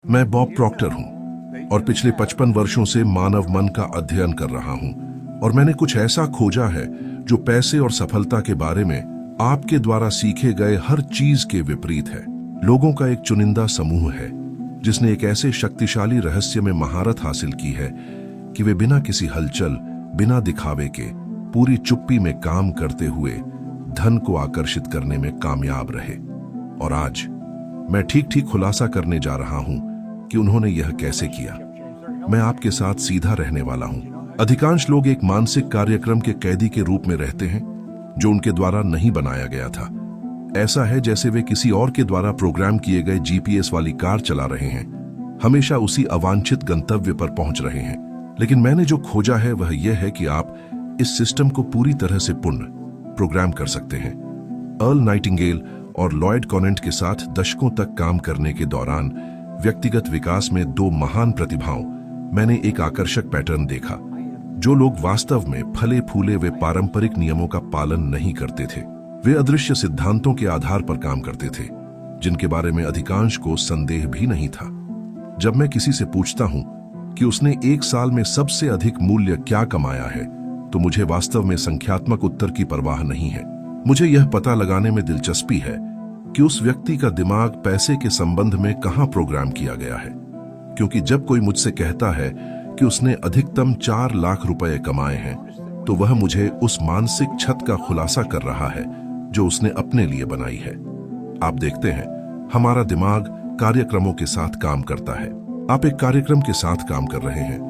मैं Bob Procter हूं और पिछले 55 वर्षों से मानव मन का अध्ययन कर रहा हूं और मैंने कुछ ऐसा खोजा है जो पैसे और सफलता के बारे में आपके द्वारा सीखे गए हर चीज के विपरीत है। लोगों का एक चुनिंदा समूह है जिसने एक ऐसे शक्तिशाली रहस्य में महारत हासिल की है कि वे बिना किसी हलचल, बिना दिखावे के, पूरी चुप्पी में काम करते हुए धन को आकर्षित करने में कामयाब रहे। और आज मैं ठीक खुलासा करने जा रहा हूं कि उन्होंने यह कैसे किया। मैं आपके साथ सीधा रहने वाला हूं। अधिकांश लोग एक मानसिक कार्यक्रम के कैदी के रूप में रहते हैं जो उनके द्वारा नहीं बनाया गया था। ऐसा है जैसे वे किसी और के द्वारा प्रोग्राम किए गए जीपीएस वाली कार चला रहे हैं, हमेशा उसी अवांछित गंतव्य पर पहुंच रहे हैं। लेकिन मैंने जो खोजा है वह यह है कि आप इस सिस्टम को पूरी तरह से पुनः प्रोग्राम कर सकते हैं। अर्ल नाइटिंगेल और लॉयड कॉनेंट के साथ दशकों तक काम करने के दौरान व्यक्तिगत विकास में दो महान प्रतिभाओं मैंने एक आकर्षक पैटर्न देखा। जो लोग वास्तव में फले फूले वे पारंपरिक नियमों का पालन नहीं करते थे, वे अदृश्य सिद्धांतों के आधार पर काम करते थे जिनके बारे में अधिकांश को संदेह भी नहीं था। जब मैं किसी से पूछता हूं कि उसने एक साल में सबसे अधिक मूल्य क्या कमाया है, तो मुझे वास्तव में संख्यात्मक उत्तर की परवाह नहीं है। मुझे यह पता लगाने में दिलचस्पी है कि उस व्यक्ति का दिमाग पैसे के संबंध में कहां प्रोग्राम किया गया है, क्योंकि जब कोई मुझसे कहता है कि उसने अधिकतम 4 लाख रुपए कमाए हैं, तो वह मुझे उस मानसिक छत का खुलासा कर रहा है जो उसने अपने लिए बनाई है। आप देखते हैं, हमारा दिमाग कार्यक्रमों के साथ काम करता है। आप एक कार्यक्रम के साथ काम कर रहे हैं,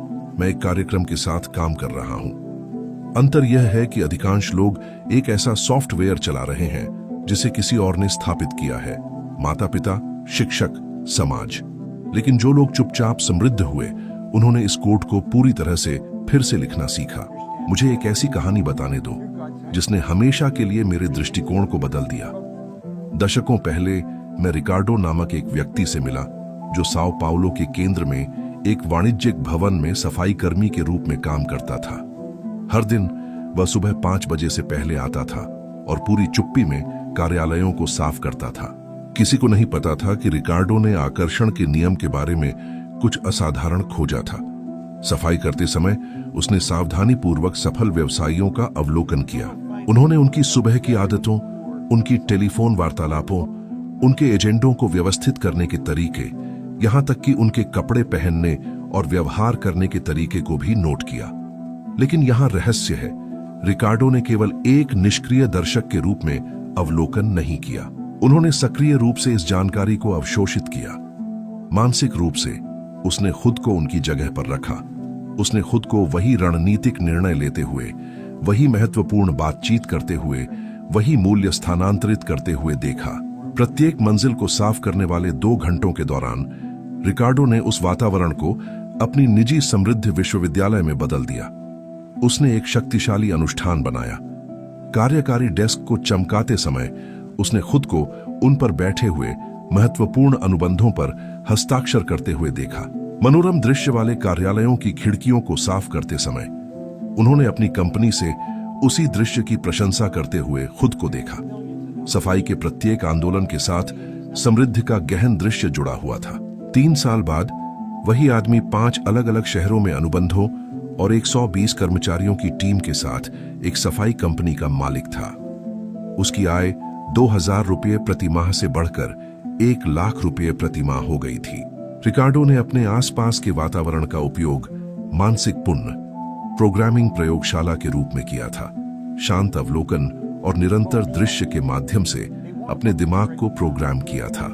मैं एक कार्यक्रम के साथ काम कर रहा हूं। अंतर यह है कि अधिकांश लोग एक ऐसा सॉफ्टवेयर चला रहे हैं जिसे किसी और ने स्थापित किया है, माता पिता, शिक्षक, समाज। लेकिन जो लोग चुपचाप समृद्ध हुए, उन्होंने इस कोड को पूरी तरह से फिर से लिखना सीखा। मुझे एक ऐसी कहानी बताने दो जिसने हमेशा के लिए मेरे दृष्टिकोण को बदल दिया। दशकों पहले मैं रिकार्डो नामक एक व्यक्ति से मिला जो साओ पाउलो के केंद्र में एक वाणिज्यिक भवन में सफाई कर्मी के रूप में काम करता था। हर दिन वह सुबह 5 बजे से पहले आता था और पूरी चुप्पी में कार्यालयों को साफ करता था। किसी को नहीं पता था कि रिकार्डो ने आकर्षण के नियम के बारे में कुछ असाधारण खोजा था। सफाई करते समय उसने सावधानी पूर्वक सफल व्यवसायियों का अवलोकन किया। उन्होंने उनकी सुबह की आदतों, उनकी टेलीफोन वार्तालापों, उनके एजेंडों को व्यवस्थित करने के तरीके, यहां तक कि उनके कपड़े पहनने और व्यवहार करने के तरीके को भी नोट किया। लेकिन यहां रहस्य है, रिकार्डो ने केवल एक निष्क्रिय दर्शक के रूप में अवलोकन नहीं किया। उन्होंने सक्रिय रूप से इस जानकारी को अवशोषित किया। मानसिक रूप से उसने खुद को उनकी जगह पर रखा। उसने खुद को वही रणनीतिक निर्णय लेते हुए, वही महत्वपूर्ण बातचीत करते हुए, वही मूल्य स्थानांतरित करते हुए देखा। प्रत्येक मंजिल को साफ करने वाले 2 घंटों के दौरान रिकार्डो ने उस वातावरण को अपनी निजी समृद्ध विश्वविद्यालय में बदल दिया। उसने एक शक्तिशाली अनुष्ठान बनाया। कार्यकारी डेस्क को चमकाते समय उसने खुद को उन पर बैठे हुए महत्वपूर्ण अनुबंधों पर हस्ताक्षर करते हुए देखा। मनोरम दृश्य वाले कार्यालयों की खिड़कियों को साफ करते समय उन्होंने अपनी कंपनी से उसी दृश्य की प्रशंसा करते हुए खुद को देखा। सफाई के प्रत्येक आंदोलन के साथ समृद्धि का गहन दृश्य जुड़ा हुआ था। 3 साल बाद वही आदमी 5 अलग अलग शहरों में अनुबंधों और 120 कर्मचारियों की टीम के साथ एक सफाई कंपनी का मालिक था। उसकी आय 2000 रुपये प्रति माह से बढ़कर 1 लाख रुपये प्रति माह हो गई थी। रिकार्डो ने अपने आसपास के वातावरण का उपयोग मानसिक पुनः प्रोग्रामिंग प्रयोगशाला के रूप में किया था। शांत अवलोकन और निरंतर दृश्य के माध्यम से अपने दिमाग को प्रोग्राम किया था।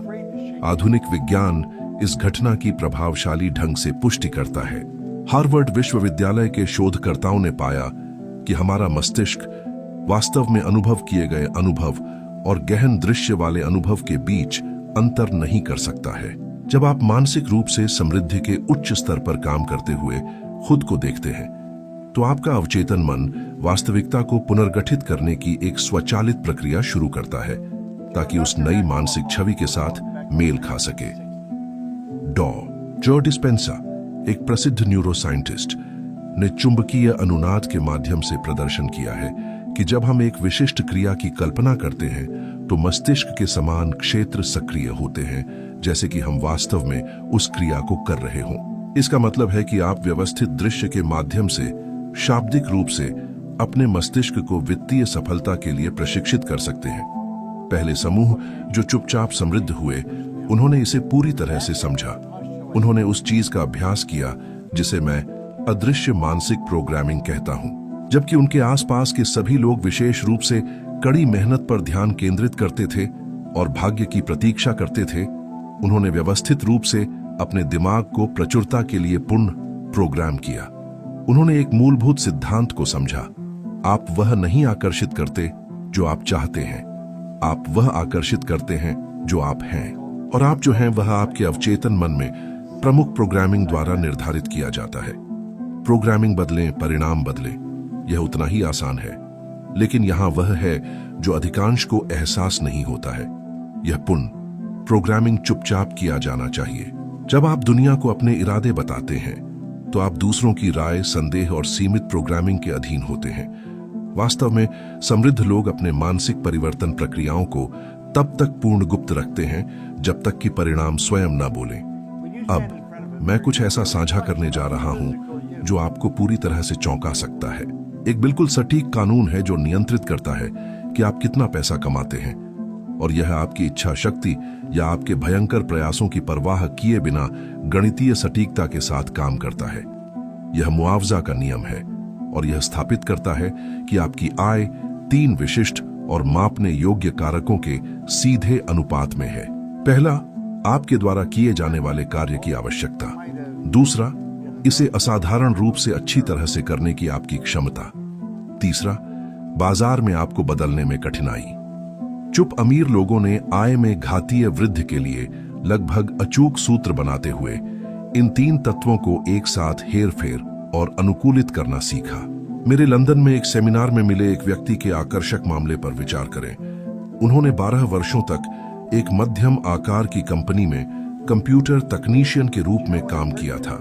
आधुनिक विज्ञान इस घटना की प्रभावशाली ढंग से पुष्टि करता है। हार्वर्ड विश्वविद्यालय के शोधकर्ताओं ने पाया कि हमारा मस्तिष्क वास्तव में अनुभव किए गए अनुभव और गहन दृश्य वाले अनुभव के बीच अंतर नहीं कर सकता है। जब आप मानसिक रूप से समृद्धि के उच्च स्तर पर काम करते हुए खुद को देखते हैं, तो आपका अवचेतन मन वास्तविकता को पुनर्गठित करने की एक स्वचालित प्रक्रिया शुरू करता है ताकि उस नई मानसिक छवि के साथ मेल खा सके। जॉ डिस्पेंसा, एक प्रसिद्ध न्यूरोसाइंटिस्ट, ने चुंबकीय अनुनाद के माध्यम से प्रदर्शन किया है कि जब हम एक विशिष्ट क्रिया की कल्पना करते हैं तो मस्तिष्क के समान क्षेत्र सक्रिय होते हैं, जैसे कि हम वास्तव में उस क्रिया को कर रहे हों। इसका मतलब है कि आप व्यवस्थित दृश्य के माध्यम से शाब्दिक रूप से अपने मस्तिष्क को वित्तीय सफलता के लिए प्रशिक्षित कर सकते हैं। पहले समूह जो चुपचाप समृद्ध हुए, उन्होंने इसे पूरी तरह से समझा। उन्होंने उस चीज का अभ्यास किया जिसे मैं अदृश्य मानसिक प्रोग्रामिंग कहता हूं। जबकि उनके आसपास के सभी लोग विशेष रूप से कड़ी मेहनत पर ध्यान केंद्रित करते थे और भाग्य की प्रतीक्षा करते थे, उन्होंने व्यवस्थित रूप से अपने दिमाग को प्रचुरता के लिए पुनः प्रोग्राम किया। उन्होंने एक मूलभूत सिद्धांत को समझा। आप वह नहीं आकर्षित करते जो आप चाहते हैं, आप वह आकर्षित करते हैं जो आप हैं, और आप जो हैं वह आपके अवचेतन मन में प्रमुख प्रोग्रामिंग द्वारा निर्धारित किया जाता है। प्रोग्रामिंग बदलें, परिणाम बदलें, यह उतना ही आसान है, लेकिन यहां वह है जो अधिकांश को एहसास नहीं होता है। यह पुनः प्रोग्रामिंग चुपचाप किया जाना चाहिए। जब आप दुनिया को अपने इरादे बताते हैं तो आप दूसरों की राय, संदेह और सीमित प्रोग्रामिंग के अधीन होते हैं। वास्तव में समृद्ध लोग अपने मानसिक परिवर्तन प्रक्रियाओं को तब तक पूर्ण गुप्त रखते हैं जब तक कि परिणाम स्वयं न बोलें। अब मैं कुछ ऐसा साझा करने जा रहा हूं जो आपको पूरी तरह से चौंका सकता है। एक बिल्कुल सटीक कानून है जो नियंत्रित करता है कि आप कितना पैसा कमाते हैं, और यह आपकी इच्छा शक्ति या आपके भयंकर प्रयासों की परवाह किए बिना गणितीय सटीकता के साथ काम करता है। यह मुआवजा का नियम है और यह स्थापित करता है कि आपकी आय 3 विशिष्ट और मापने योग्य कारकों के सीधे अनुपात में है। पहला, आपके द्वारा किए जाने वाले कार्य की आवश्यकता। दूसरा, इसे असाधारण रूप से अच्छी तरह से करने की आपकी क्षमता। तीसरा, बाजार में आपको बदलने में कठिनाई। चुप अमीर लोगों ने आय में घातीय वृद्धि के लिए लगभग अचूक सूत्र बनाते हुए इन 3 तत्वों को एक साथ हेरफेर और अनुकूलित करना सीखा। मेरे लंदन में एक सेमिनार में मिले एक व्यक्ति के आकर्षक मामले पर विचार करें। उन्होंने 12 वर्षों तक एक मध्यम आकार की कंपनी में कंप्यूटर तकनीशियन के रूप में काम किया था।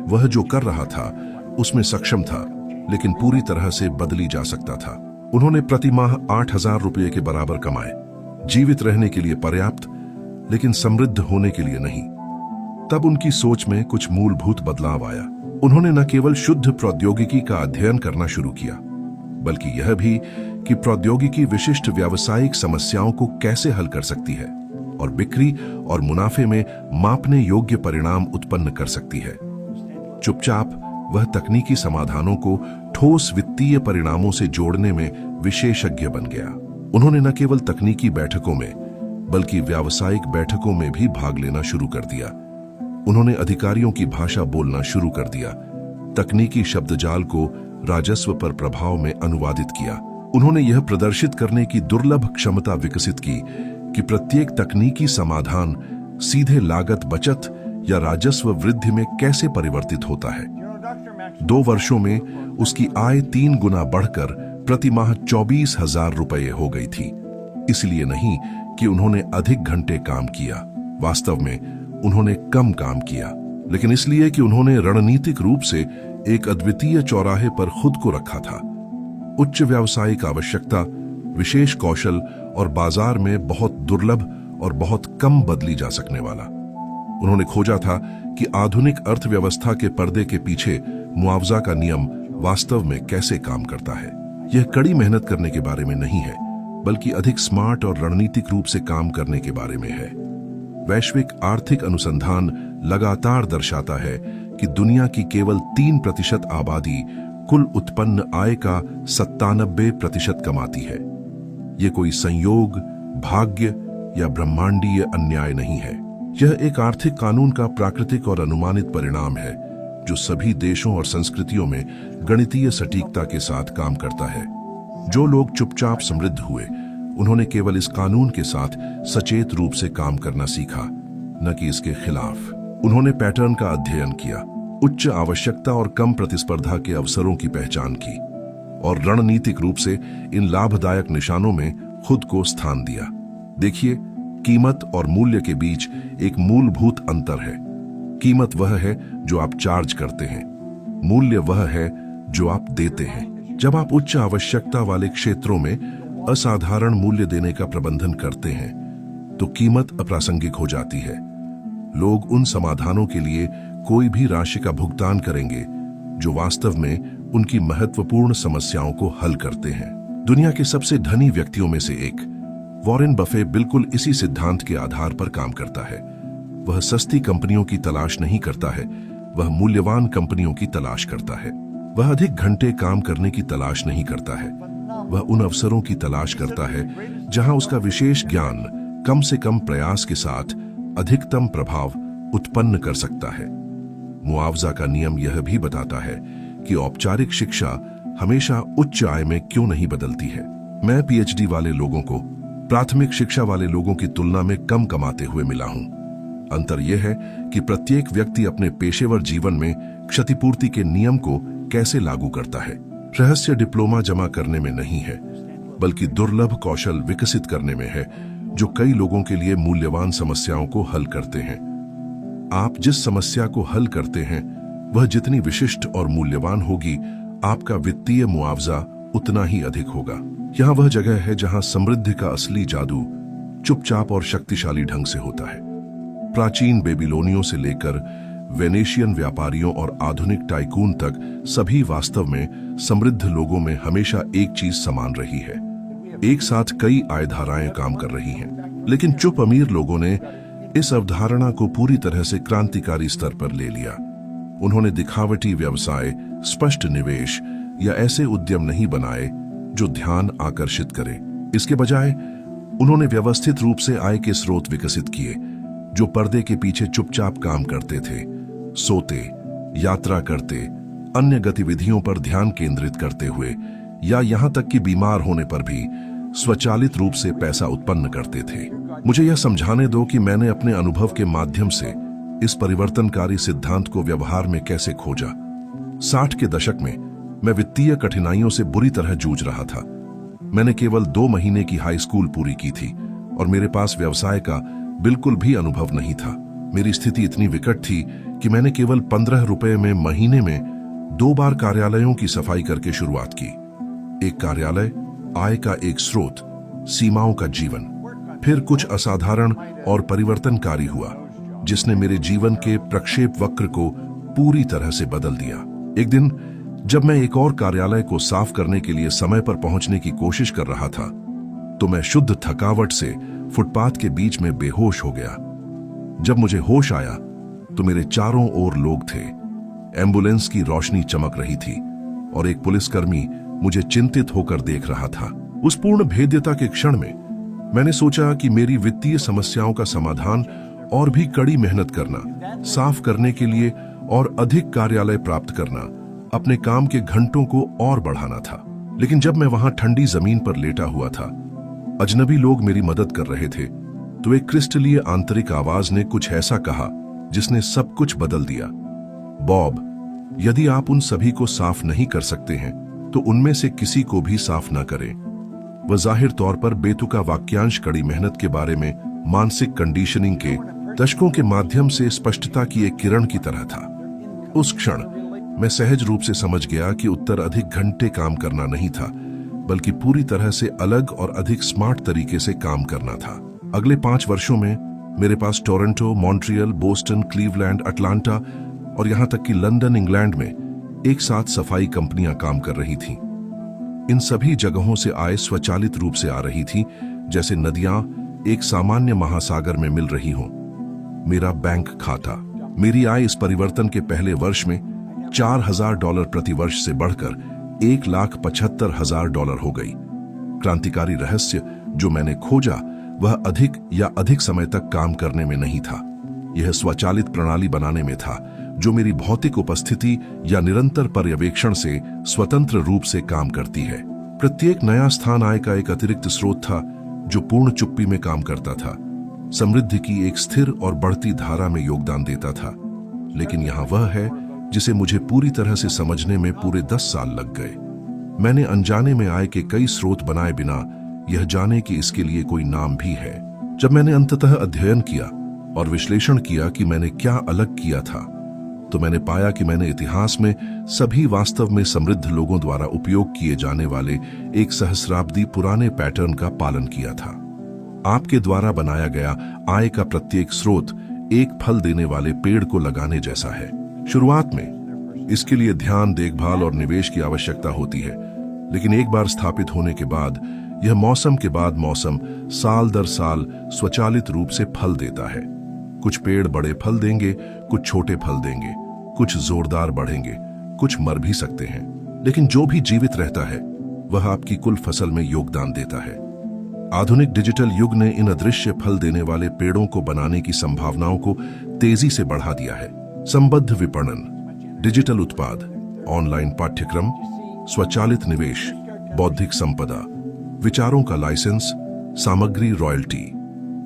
वह जो कर रहा था उसमें सक्षम था, लेकिन पूरी तरह से बदली जा सकता था। उन्होंने प्रति माह 8,000 रुपये के बराबर कमाए, जीवित रहने के लिए पर्याप्त, लेकिन समृद्ध होने के लिए नहीं। तब उनकी सोच में कुछ मूलभूत बदलाव आया। उन्होंने न केवल शुद्ध प्रौद्योगिकी का अध्ययन करना शुरू किया, बल्कि यह भी कि प्रौद्योगिकी विशिष्ट व्यावसायिक समस्याओं को कैसे हल कर सकती है और बिक्री और मुनाफे में मापने योग्य परिणाम उत्पन्न कर सकती है। चुपचाप वह तकनीकी समाधानों को ठोस वित्तीय परिणामों से जोड़ने में विशेषज्ञ बन गया। उन्होंने न केवल तकनीकी बैठकों में बल्कि व्यावसायिक बैठकों में भी भाग लेना शुरू कर दिया। उन्होंने अधिकारियों की भाषा बोलना शुरू कर दिया, तकनीकी शब्दजाल को राजस्व पर प्रभाव में अनुवादित किया। उन्होंने यह प्रदर्शित करने की दुर्लभ क्षमता विकसित की कि प्रत्येक तकनीकी समाधान सीधे लागत बचत या राजस्व वृद्धि में कैसे परिवर्तित होता है। 2 वर्षों में उसकी आय 3 गुना बढ़कर प्रति माह 24,000 रुपये हो गई थी। इसलिए नहीं कि उन्होंने अधिक घंटे काम किया, वास्तव में उन्होंने कम काम किया, लेकिन इसलिए कि उन्होंने रणनीतिक रूप से एक अद्वितीय चौराहे पर खुद को रखा था। उच्च व्यावसायिक आवश्यकता, विशेष कौशल और बाजार में बहुत दुर्लभ और बहुत कम बदली जा सकने वाला। उन्होंने खोजा था कि आधुनिक अर्थव्यवस्था के पर्दे के पीछे मुआवजा का नियम वास्तव में कैसे काम करता है। यह कड़ी मेहनत करने के बारे में नहीं है, बल्कि अधिक स्मार्ट और रणनीतिक रूप से काम करने के बारे में है। वैश्विक आर्थिक अनुसंधान लगातार दर्शाता है कि दुनिया की केवल 3% आबादी कुल उत्पन्न आय का 97% कमाती है। यह कोई संयोग, भाग्य या ब्रह्मांडीय अन्याय नहीं है। यह एक आर्थिक कानून का प्राकृतिक और अनुमानित परिणाम है जो सभी देशों और संस्कृतियों में गणितीय सटीकता के साथ काम करता है। जो लोग चुपचाप समृद्ध हुए, उन्होंने केवल इस कानून के साथ सचेत रूप से काम करना सीखा, न कि इसके खिलाफ। उन्होंने पैटर्न का अध्ययन किया, उच्च आवश्यकता और कम प्रतिस्पर्धा के अवसरों की पहचान की और रणनीतिक रूप से इन लाभदायक निशानों में खुद को स्थान दिया। देखिए, कीमत और मूल्य के बीच एक मूलभूत अंतर है। कीमत वह है जो आप चार्ज करते हैं, मूल्य वह है जो आप देते हैं। जब आप उच्च आवश्यकता वाले क्षेत्रों में असाधारण मूल्य देने का प्रबंधन करते हैं तो कीमत अप्रासंगिक हो जाती है। लोग उन समाधानों के लिए कोई भी राशि का भुगतान करेंगे जो वास्तव में उनकी महत्वपूर्ण समस्याओं को हल करते हैं। दुनिया के सबसे धनी व्यक्तियों में से एक वॉरेन बफे बिल्कुल इसी सिद्धांत के आधार पर काम करता है। वह सस्ती कंपनियों की तलाश नहीं करता है, वह मूल्यवान कंपनियों की तलाश करता है। वह अधिक घंटे काम करने की तलाश नहीं करता है, वह उन अवसरों की तलाश करता है जहां उसका विशेष ज्ञान कम से कम प्रयास के साथ अधिकतम प्रभाव उत्पन्न कर सकता है। मुआवजा का नियम यह भी बताता है कि औपचारिक शिक्षा हमेशा उच्च आय में क्यों नहीं बदलती है। मैं पीएचडी वाले लोगों को प्राथमिक शिक्षा वाले लोगों की तुलना में कम कमाते हुए मिला हूं। अंतर यह है कि प्रत्येक व्यक्ति अपने पेशेवर जीवन में क्षतिपूर्ति के नियम को कैसे लागू करता है। रहस्य डिप्लोमा जमा करने में नहीं है, बल्कि दुर्लभ कौशल विकसित करने में है जो कई लोगों के लिए मूल्यवान समस्याओं को हल करते हैं। आप जिस समस्या को हल करते हैं वह जितनी विशिष्ट और मूल्यवान होगी, आपका वित्तीय मुआवजा उतना ही अधिक होगा। यहां वह जगह है जहां समृद्धि का असली जादू चुपचाप और शक्तिशाली ढंग से होता है। प्राचीन बेबीलोनियों से लेकर वेनेशियन व्यापारियों और आधुनिक टाइकून तक सभी वास्तव में समृद्ध लोगों में हमेशा एक चीज समान रही है। एक साथ कई आय धाराएं काम कर रही हैं, लेकिन चुप अमीर लोगों ने इस अवधारणा को पूरी तरह से क्रांतिकारी स्तर पर ले लिया। उन्होंने दिखावटी व्यवसाय, स्पष्ट निवेश या ऐसे उद्यम नहीं बनाए जो ध्यान आकर्षित करे। इसके बजाय उन्होंने व्यवस्थित रूप से आय के स्रोत विकसित किए जो पर्दे के पीछे चुपचाप काम करते थे, सोते, यात्रा करते, अन्य गतिविधियों पर ध्यान केंद्रित करते हुए या यहां तक कि बीमार होने पर भी स्वचालित रूप से पैसा उत्पन्न करते थे। मुझे यह समझाने दो कि मैंने अपने अनुभव के माध्यम से इस परिवर्तनकारी सिद्धांत को व्यवहार में कैसे खोजा। 60 के दशक में मैं वित्तीय कठिनाइयों से बुरी तरह जूझ रहा था। मैंने केवल 2 महीने की हाई स्कूल पूरी की थी और मेरे पास व्यवसाय का बिल्कुल भी अनुभव नहीं था। मेरी स्थिति इतनी विकट थी कि मैंने केवल 15 रुपए में महीने में 2 बार कार्यालयों की सफाई करके शुरुआत की। एक कार्यालय, आय का एक स्रोत, सीमाओं का जीवन। फिर कुछ असाधारण और परिवर्तनकारी हुआ जिसने मेरे जीवन के प्रक्षेप वक्र को पूरी तरह से बदल दिया। एक दिन जब मैं एक और कार्यालय को साफ करने के लिए समय पर पहुंचने की कोशिश कर रहा था तो मैं शुद्ध थकावट से फुटपाथ के बीच में बेहोश हो गया। जब मुझे होश आया तो मेरे चारों ओर लोग थे। एम्बुलेंस की रोशनी चमक रही थी और एक पुलिसकर्मी मुझे चिंतित होकर देख रहा था। उस पूर्ण भेद्यता के क्षण में मैंने सोचा कि मेरी वित्तीय समस्याओं का समाधान और भी कड़ी मेहनत करना, साफ करने के लिए और अधिक कार्यालय प्राप्त करना, अपने काम के घंटों को और बढ़ाना था। लेकिन जब मैं वहां ठंडी जमीन पर लेटा हुआ था, अजनबी लोग मेरी मदद कर रहे थे, तो एक क्रिस्टलीय आंतरिक आवाज ने कुछ ऐसा कहा जिसने सब कुछ बदल दिया। बॉब, यदि आप उन सभी को साफ नहीं कर सकते हैं तो उनमें से किसी को भी साफ ना करें। वह जाहिर तौर पर बेतुका वाक्यांश कड़ी मेहनत के बारे में मानसिक कंडीशनिंग के दशकों के माध्यम से स्पष्टता की एक किरण की तरह था। उस क्षण मैं सहज रूप से समझ गया कि उत्तर अधिक घंटे काम करना नहीं था, बल्कि पूरी तरह से अलग और अधिक स्मार्ट तरीके से काम करना था। अगले 5 वर्षों में मेरे पास Toronto, Montreal, Boston, Cleveland, Atlanta और यहां तक कि लंदन, इंग्लैंड में एक साथ सफाई कंपनियां काम कर रही थीं। इन सभी जगहों से आय स्वचालित रूप से आ रही थी, जैसे नदियां एक सामान्य महासागर में मिल रही हों। मेरा बैंक खाता, मेरी आय इस परिवर्तन के पहले वर्ष में $4000 प्रति वर्ष से बढ़कर $1,75,000 हो गई। क्रांतिकारी रहस्य जो मैंने खोजा वह अधिक या अधिक समय तक काम करने में नहीं था। यह स्वचालित प्रणाली बनाने में था जो मेरी भौतिक उपस्थिति या निरंतर पर्यवेक्षण से स्वतंत्र रूप से काम करती है। प्रत्येक नया स्थान आय का एक अतिरिक्त स्रोत था जो पूर्ण चुप्पी में काम करता था, समृद्धि की एक स्थिर और बढ़ती धारा में योगदान देता था। लेकिन यहां वह है जिसे मुझे पूरी तरह से समझने में पूरे 10 साल लग गए। मैंने अनजाने में आय के कई स्रोत बनाए बिना यह जाने कि इसके लिए कोई नाम भी है। जब मैंने अंततः अध्ययन किया और विश्लेषण किया कि मैंने क्या अलग किया था, तो मैंने पाया कि मैंने इतिहास में सभी वास्तव में समृद्ध लोगों द्वारा उपयोग किए जाने वाले एक सहस्राब्दी पुराने पैटर्न का पालन किया था। आपके द्वारा बनाया गया आय का प्रत्येक स्रोत एक फल देने वाले पेड़ को लगाने जैसा है। शुरुआत में इसके लिए ध्यान, देखभाल और निवेश की आवश्यकता होती है, लेकिन एक बार स्थापित होने के बाद यह मौसम के बाद मौसम साल दर साल स्वचालित रूप से फल देता है। कुछ पेड़ बड़े फल देंगे, कुछ छोटे फल देंगे, कुछ जोरदार बढ़ेंगे, कुछ मर भी सकते हैं, लेकिन जो भी जीवित रहता है वह आपकी कुल फसल में योगदान देता है। आधुनिक डिजिटल युग ने इन अदृश्य फल देने वाले पेड़ों को बनाने की संभावनाओं को तेजी से बढ़ा दिया है। संबद्ध विपणन, डिजिटल उत्पाद, ऑनलाइन पाठ्यक्रम, स्वचालित निवेश, बौद्धिक संपदा, विचारों का लाइसेंस, सामग्री रॉयल्टी,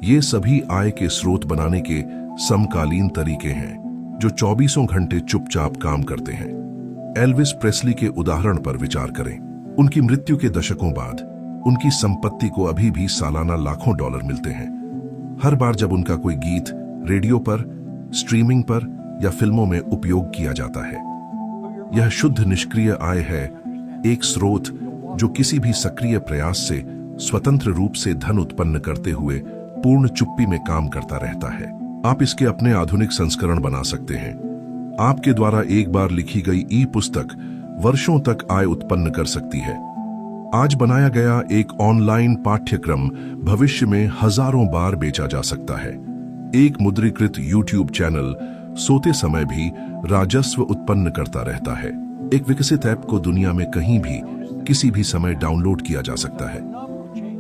ये सभी आय के स्रोत बनाने के समकालीन तरीके हैं जो 24 घंटे चुपचाप काम करते हैं। एल्विस प्रेस्ली के उदाहरण पर विचार करें। उनकी मृत्यु के दशकों बाद उनकी संपत्ति को अभी भी सालाना लाखों डॉलर मिलते हैं। हर बार जब उनका कोई गीत रेडियो पर, स्ट्रीमिंग पर या फिल्मों में उपयोग किया जाता है। यह शुद्ध निष्क्रिय आय है, एक स्रोत जो किसी भी सक्रिय प्रयास से स्वतंत्र रूप से धन उत्पन्न करते हुए पूर्ण चुप्पी में काम करता रहता है। आप इसके अपने आधुनिक संस्करण बना सकते हैं। आपके द्वारा एक बार लिखी गई ई पुस्तक वर्षों तक आय उत्पन्न कर सकती है। आज बनाया गया एक ऑनलाइन पाठ्यक्रम भविष्य में हजारों बार बेचा जा सकता है। एक मुद्रीकृत यूट्यूब चैनल सोते समय भी राजस्व उत्पन्न करता रहता है। एक विकसित ऐप को दुनिया में कहीं भी किसी भी समय डाउनलोड किया जा सकता है।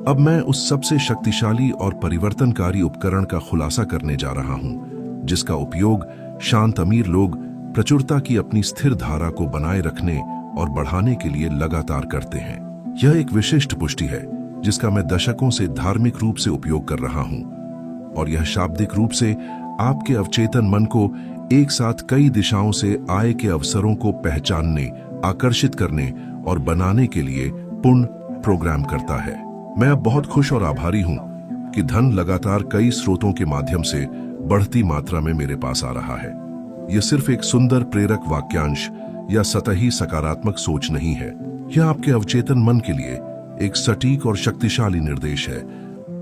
अब मैं उस सबसे शक्तिशाली और परिवर्तनकारी उपकरण का खुलासा करने जा रहा हूं, जिसका उपयोग शांत अमीर लोग प्रचुरता की अपनी स्थिर धारा को बनाए रखने और बढ़ाने के लिए लगातार करते हैं। यह एक विशिष्ट पुष्टि है जिसका मैं दशकों से धार्मिक रूप से उपयोग कर रहा हूं, और यह शाब्दिक रूप से आपके अवचेतन मन को एक साथ कई दिशाओं से आय के अवसरों को पहचानने, आकर्षित करने और बनाने के लिए पूर्ण प्रोग्राम करता है। मैं अब बहुत खुश और आभारी हूं कि धन लगातार कई स्रोतों के माध्यम से बढ़ती मात्रा में मेरे पास आ रहा है। यह सिर्फ एक सुंदर प्रेरक वाक्यांश या सतही सकारात्मक सोच नहीं है। यह आपके अवचेतन मन के लिए एक सटीक और शक्तिशाली निर्देश है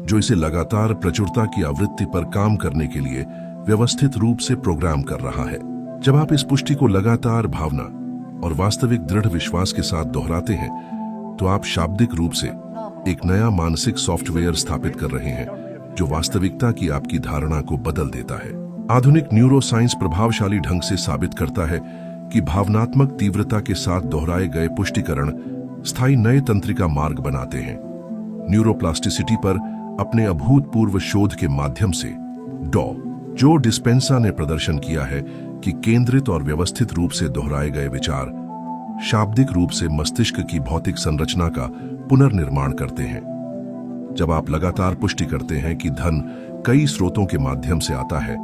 जो इसे लगातार प्रचुरता की आवृत्ति पर काम करने के लिए व्यवस्थित रूप से प्रोग्राम कर रहा है। जब आप इस पुष्टि को लगातार भावना और वास्तविक दृढ़ विश्वास के साथ दोहराते हैं, तो आप शाब्दिक रूप से एक नया मानसिक सॉफ्टवेयर स्थापित कर रहे हैं जो वास्तविकता की आपकी धारणा को बदल देता है। आधुनिक न्यूरोसाइंस प्रभावशाली ढंग से साबित करता है कि भावनात्मक तीव्रता के साथ दोहराए गए पुष्टिकरण स्थायी नए तंत्रिका मार्ग बनाते हैं। न्यूरोप्लास्टिसिटी पर अपने अभूतपूर्व शोध के माध्यम से जो डिस्पेंसा ने प्रदर्शन किया है कि केंद्रित और व्यवस्थित रूप से दोहराए गए विचार शाब्दिक रूप से मस्तिष्क की भौतिक संरचना का पुनर्निर्माण करते हैं। जब आप लगातार पुष्टि करते हैं कि धन कई स्रोतों के माध्यम से आता है,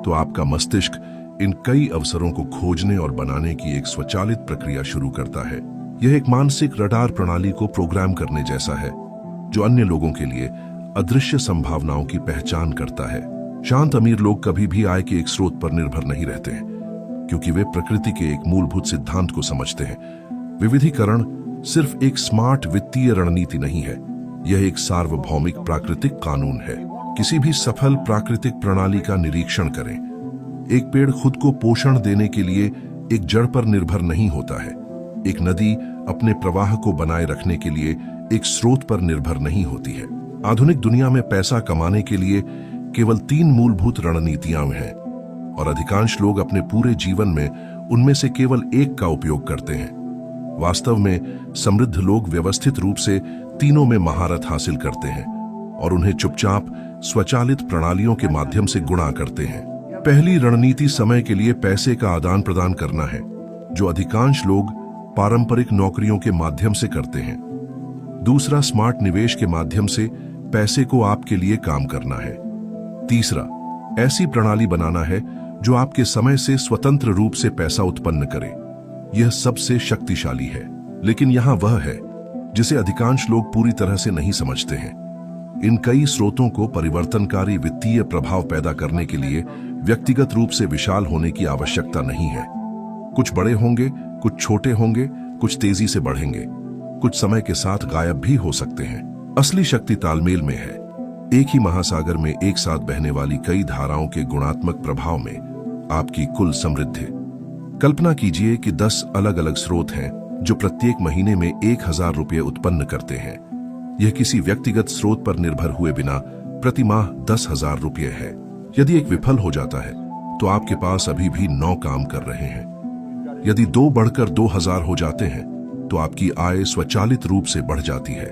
तो आपका मस्तिष्क इन कई अवसरों को खोजने और बनाने की एक स्वचालित प्रक्रिया शुरू करता है। यह एक मानसिक रडार प्रणाली को प्रोग्राम करने जैसा है जो अन्य लोगों के लिए अदृश्य संभावनाओं की पहचान करता है। शांत अमीर लोग कभी भी आय के एक स्रोत पर निर्भर नहीं रहते हैं, क्योंकि वे प्रकृति के एक मूलभूत सिद्धांत को समझते हैं। विविधीकरण सिर्फ एक स्मार्ट वित्तीय रणनीति नहीं है, यह एक सार्वभौमिक प्राकृतिक कानून है। किसी भी सफल प्राकृतिक प्रणाली का निरीक्षण करें। एक पेड़ खुद को पोषण देने के लिए एक जड़ पर निर्भर नहीं होता है। एक नदी अपने प्रवाह को बनाए रखने के लिए एक स्रोत पर निर्भर नहीं होती है। आधुनिक दुनिया में पैसा कमाने के लिए केवल 3 मूलभूत रणनीतियां हैं, और अधिकांश लोग अपने पूरे जीवन में उनमें से केवल एक का उपयोग करते हैं। वास्तव में समृद्ध लोग व्यवस्थित रूप से तीनों में महारत हासिल करते हैं और उन्हें चुपचाप स्वचालित प्रणालियों के माध्यम से गुणा करते हैं। पहली रणनीति समय के लिए पैसे का आदान प्रदान करना है, जो अधिकांश लोग पारंपरिक नौकरियों के माध्यम से करते हैं। दूसरा, स्मार्ट निवेश के माध्यम से पैसे को आपके लिए काम करना है। तीसरा, ऐसी प्रणाली बनाना है जो आपके समय से स्वतंत्र रूप से पैसा उत्पन्न करे। यह सबसे शक्तिशाली है, लेकिन यहां वह है जिसे अधिकांश लोग पूरी तरह से नहीं समझते हैं। इन कई स्रोतों को परिवर्तनकारी वित्तीय प्रभाव पैदा करने के लिए व्यक्तिगत रूप से विशाल होने की आवश्यकता नहीं है। कुछ बड़े होंगे, कुछ छोटे होंगे, कुछ तेजी से बढ़ेंगे, कुछ समय के साथ गायब भी हो सकते हैं। असली शक्ति तालमेल में है। एक ही महासागर में एक साथ बहने वाली कई धाराओं के गुणात्मक प्रभाव में आपकी कुल समृद्धि। कल्पना कीजिए कि 10 अलग अलग स्रोत हैं जो प्रत्येक महीने में 1000 रुपये उत्पन्न करते हैं। यह किसी व्यक्तिगत स्रोत पर निर्भर हुए बिना प्रति माह 10,000 रुपये है। यदि एक विफल हो जाता है तो आपके पास अभी भी 9 काम कर रहे हैं। यदि 2 बढ़कर 2000 हो जाते हैं तो आपकी आय स्वचालित रूप से बढ़ जाती है।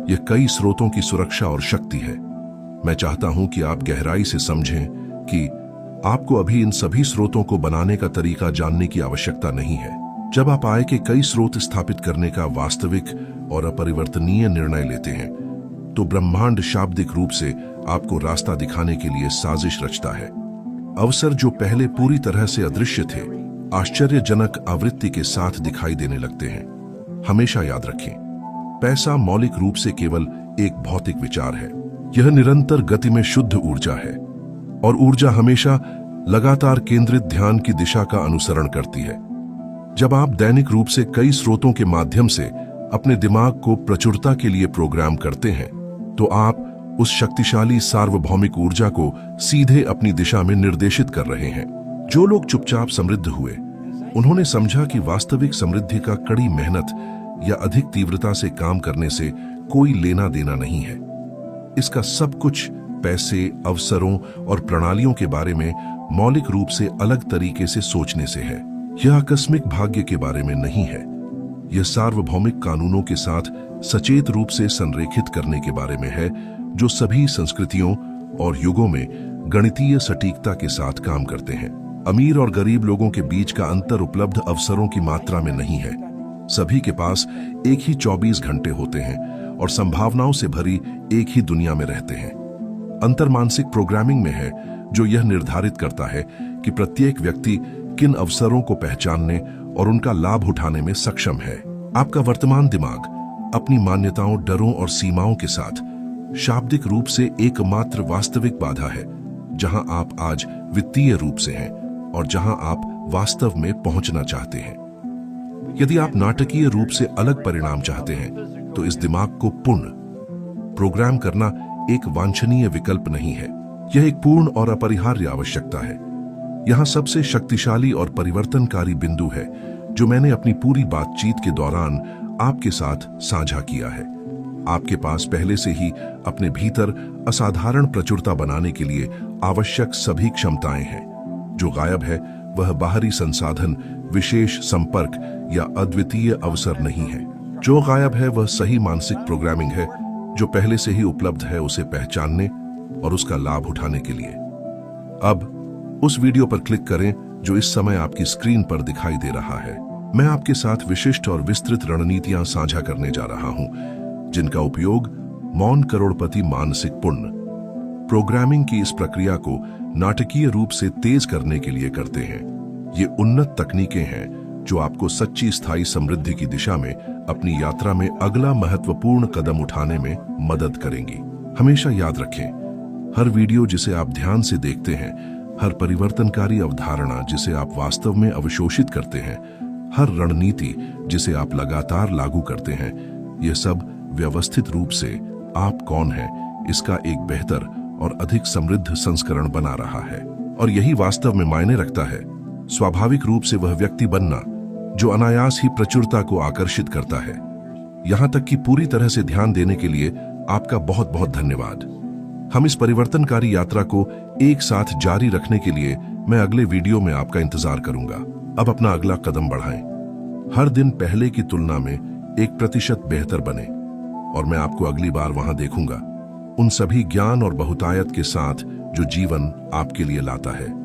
यह कई स्रोतों की सुरक्षा और शक्ति है। मैं चाहता हूं कि आप गहराई से समझें कि आपको अभी इन सभी स्रोतों को बनाने का तरीका जानने की आवश्यकता नहीं है। जब आप आय के कई स्रोत स्थापित करने का वास्तविक और अपरिवर्तनीय निर्णय लेते हैं तो ब्रह्मांड शाब्दिक रूप से आपको रास्ता दिखाने के लिए साजिश रचता है। अवसर जो पहले पूरी तरह से अदृश्य थे, आश्चर्यजनक आवृत्ति के साथ दिखाई देने लगते हैं। हमेशा याद रखें, पैसा मौलिक रूप से केवल एक भौतिक विचार है। यह निरंतर गति में शुद्ध ऊर्जा है और ऊर्जा हमेशा लगातार केंद्रित ध्यान की दिशा का अनुसरण करती है। जब आप दैनिक रूप से कई स्रोतों के माध्यम से अपने दिमाग को प्रचुरता के लिए प्रोग्राम करते हैं तो आप उस शक्तिशाली सार्वभौमिक ऊर्जा को सीधे अपनी दिशा में निर्देशित कर रहे हैं। जो लोग चुपचाप समृद्ध हुए, उन्होंने समझा कि वास्तविक समृद्धि का कड़ी मेहनत या अधिक तीव्रता से काम करने से कोई लेना देना नहीं है। इसका सब कुछ पैसे, अवसरों और प्रणालियों के बारे में मौलिक रूप से अलग तरीके से सोचने से है। यह आकस्मिक भाग्य के बारे में नहीं है। यह सार्वभौमिक कानूनों के साथ सचेत रूप से संरेखित करने के बारे में है, जो सभी संस्कृतियों और युगों में गणितीय सटीकता के साथ काम करते हैं। अमीर और गरीब लोगों के बीच का अंतर उपलब्ध अवसरों की मात्रा में नहीं है। सभी के पास एक ही 24 घंटे होते हैं और संभावनाओं से भरी एक ही दुनिया में रहते हैं। अंतर मानसिक प्रोग्रामिंग में है, जो यह निर्धारित करता है कि प्रत्येक व्यक्ति किन अवसरों को पहचानने और उनका लाभ उठाने में सक्षम है। आपका वर्तमान दिमाग अपनी मान्यताओं, डरों और सीमाओं के साथ शाब्दिक रूप से एकमात्र वास्तविक बाधा है, जहां आप आज वित्तीय रूप से हैं और जहां आप वास्तव में पहुंचना चाहते हैं। यदि आप नाटकीय रूप से अलग परिणाम चाहते हैं तो इस दिमाग को पुनः प्रोग्राम करना एक वांछनीय विकल्प नहीं है। यह एक पूर्ण और अपरिहार्य आवश्यकता है। यहां सबसे शक्तिशाली और परिवर्तनकारी बिंदु है जो मैंने अपनी पूरी बातचीत के दौरान आपके साथ साझा किया है। आपके पास पहले से ही अपने भीतर असाधारण प्रचुरता बनाने के लिए आवश्यक सभी क्षमताएं हैं। जो गायब है वह बाहरी संसाधन, विशेष संपर्क या अद्वितीय अवसर नहीं है। जो गायब है वह सही मानसिक प्रोग्रामिंग है, जो पहले से ही उपलब्ध है उसे पहचानने और उसका लाभ उठाने के लिए। अब उस वीडियो पर क्लिक करें जो इस समय आपकी स्क्रीन पर दिखाई दे रहा है। मैं आपके साथ विशिष्ट और विस्तृत रणनीतियां साझा करने जा रहा हूं, जिनका उपयोग मौन करोड़पति मानसिक पुण्य प्रोग्रामिंग की इस प्रक्रिया को नाटकीय रूप से तेज करने के लिए करते हैं। ये उन्नत तकनीकें हैं जो आपको सच्ची स्थायी समृद्धि की दिशा में अपनी यात्रा में अगला महत्वपूर्ण कदम उठाने में मदद करेंगी। हमेशा याद रखें, हर वीडियो जिसे आप ध्यान से देखते हैं, हर परिवर्तनकारी अवधारणा जिसे आप वास्तव में अवशोषित करते हैं, हर रणनीति जिसे आप लगातार लागू करते हैं, यह सब व्यवस्थित रूप से आप कौन हैं इसका एक बेहतर और अधिक समृद्ध संस्करण बना रहा है। और यही वास्तव में मायने रखता है, स्वाभाविक रूप से वह व्यक्ति बनना जो अनायास ही प्रचुरता को आकर्षित करता है। यहां तक कि पूरी तरह से ध्यान देने के लिए आपका बहुत बहुत धन्यवाद। हम इस परिवर्तनकारी यात्रा को एक साथ जारी रखने के लिए मैं अगले वीडियो में आपका इंतजार करूंगा। अब अपना अगला कदम बढ़ाएं। हर दिन पहले की तुलना में 1% बेहतर बने और मैं आपको अगली बार वहां देखूंगा, उन सभी ज्ञान और बहुतायत के साथ जो जीवन आपके लिए लाता है।